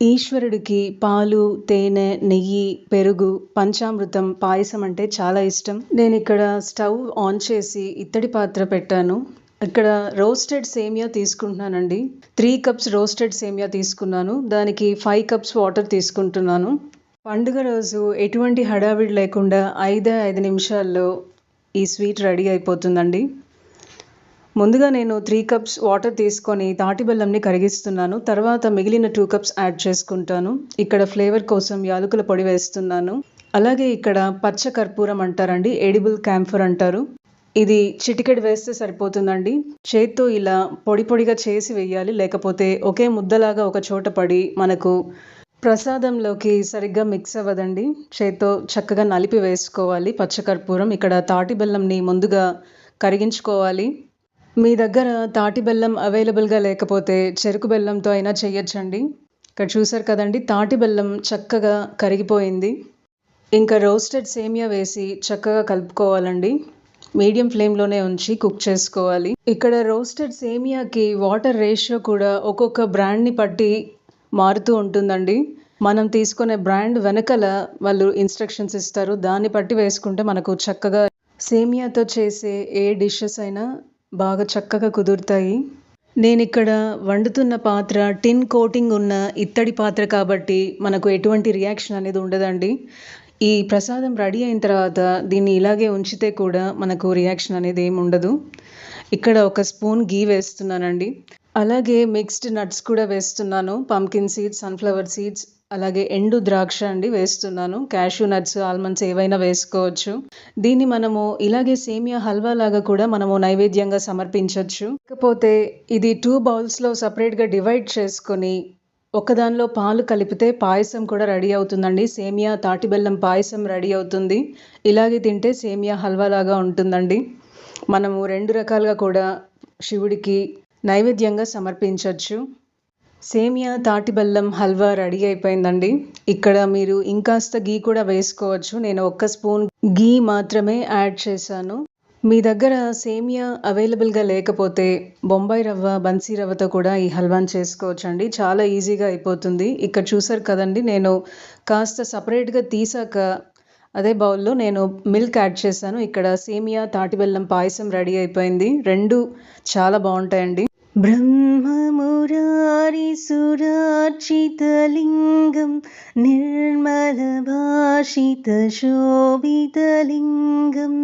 ఈశ్వరుడికి పాలు, తేనె, నెయ్యి, పెరుగు, పంచామృతం, పాయసం అంటే చాలా ఇష్టం. నేనిక్కడ స్టవ్ ఆన్ చేసి ఇత్తడి పాత్ర పెట్టాను. ఇక్కడ రోస్టెడ్ సేమియా తీసుకుంటున్నానండి. 3 కప్స్ రోస్టెడ్ సేమియా తీసుకున్నాను. దానికి 5 కప్స్ వాటర్ తీసుకుంటున్నాను. పండుగ రోజు ఎటువంటి హడావిడి లేకుండా 5 నిమిషాల్లో ఈ స్వీట్ రెడీ అయిపోతుందండి. ముందుగా నేను 3 కప్స్ వాటర్ తీసుకొని తాటి బెల్లంని కరిగిస్తున్నాను. తర్వాత మిగిలిన 2 కప్స్ యాడ్ చేసుకుంటాను. ఇక్కడ ఫ్లేవర్ కోసం యాలకుల పొడి వేస్తున్నాను. అలాగే ఇక్కడ పచ్చ కర్పూరం అంటారండి, ఎడిబుల్ క్యాంఫర్ అంటారు. ఇది చిటికెడు వేస్తే సరిపోతుందండి. చేత్తో ఇలా పొడి పొడిగా చేసి వేయాలి, లేకపోతే ఒకే ముద్దలాగా ఒక చోట పడి మనకు ప్రసాదంలోకి సరిగ్గా మిక్స్ అవ్వదండి. చేత్తో చక్కగా నలిపి వేసుకోవాలి పచ్చకర్పూరం. ఇక్కడ తాటి బెల్లంని ముందుగా కరిగించుకోవాలి. మీ దగ్గర తాటి బెల్లం అవైలబుల్గా లేకపోతే చెరుకు బెల్లంతో అయినా చేయొచ్చండి. ఇక్కడ చూసారు కదండి, తాటి బెల్లం చక్కగా కరిగిపోయింది. ఇంకా రోస్టెడ్ సేమియా వేసి చక్కగా కలుపుకోవాలండి. మీడియం ఫ్లేమ్లోనే ఉంచి కుక్ చేసుకోవాలి. ఇక్కడ రోస్టెడ్ సేమియాకి వాటర్ రేషియో కూడా ఒక్కొక్క బ్రాండ్ని బట్టి మారుతూ ఉంటుందండి. మనం తీసుకునే బ్రాండ్ వెనకల వాళ్ళు ఇన్స్ట్రక్షన్స్ ఇస్తారు. దాన్ని బట్టి వేసుకుంటే మనకు చక్కగా సేమియాతో చేసే ఏ డిషెస్ అయినా బాగా చక్కగా కుదురుతాయి. నేను ఇక్కడ వండుతున్న పాత్ర టిన్ కోటింగ్ ఉన్న ఇత్తడి పాత్ర కాబట్టి మనకు ఎటువంటి రియాక్షన్ అనేది ఉండదండి. ఈ ప్రసాదం రెడీ అయిన తర్వాత దీన్ని ఇలాగే ఉంచితే కూడా మనకు రియాక్షన్ అనేది ఏమి ఉండదు. ఇక్కడ ఒక స్పూన్ గీ వేస్తున్నానండి. అలాగే మిక్స్డ్ నట్స్ కూడా వేస్తున్నాను. పంకిన్ సీడ్స్, సన్ఫ్లవర్ సీడ్స్, అలాగే ఎండు ద్రాక్ష అండి వేస్తున్నాను. క్యాష్యూ నట్స్, ఆల్మండ్స్ ఏవైనా వేసుకోవచ్చు. దీన్ని మనము ఇలాగే సేమియా హల్వా లాగా కూడా మనము నైవేద్యంగా సమర్పించవచ్చు. కాకపోతే ఇది 2 బౌల్స్లో సపరేట్గా డివైడ్ చేసుకొని ఒకదానిలో పాలు కలిపితే పాయసం కూడా రెడీ అవుతుందండి. సేమియా తాటి బెల్లం పాయసం రెడీ అవుతుంది. ఇలాగే తింటే సేమియా హల్వా లాగా ఉంటుందండి. మనము 2 రకాలుగా కూడా శివుడికి నైవేద్యంగా సమర్పించవచ్చు. సేమియా తాటి బెల్లం హల్వా రెడీ అయిపోయిందండి. ఇక్కడ మీరు ఇంకాస్త గీ కూడా వేసుకోవచ్చు. నేను 1 స్పూన్ గీ మాత్రమే యాడ్ చేశాను. మీ దగ్గర సేమియా అవైలబుల్గా లేకపోతే బొంబాయి రవ్వ, బన్సీ రవ్వతో కూడా ఈ హల్వాని చేసుకోవచ్చండి. చాలా ఈజీగా అయిపోతుంది. ఇక్కడ చూసారు కదండి, నేను కాస్త సపరేట్గా తీసాక అదే బౌల్లో నేను మిల్క్ యాడ్ చేశాను. ఇక్కడ సేమియా తాటి బెల్లం పాయసం రెడీ అయిపోయింది. 2 చాలా బాగుంటాయండి. బ్రహ్మమురారి సురార్చితలింగం నిర్మలభాషిత శోభితలింగం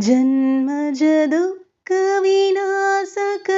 జన్మజ దుఃఖ వినాశక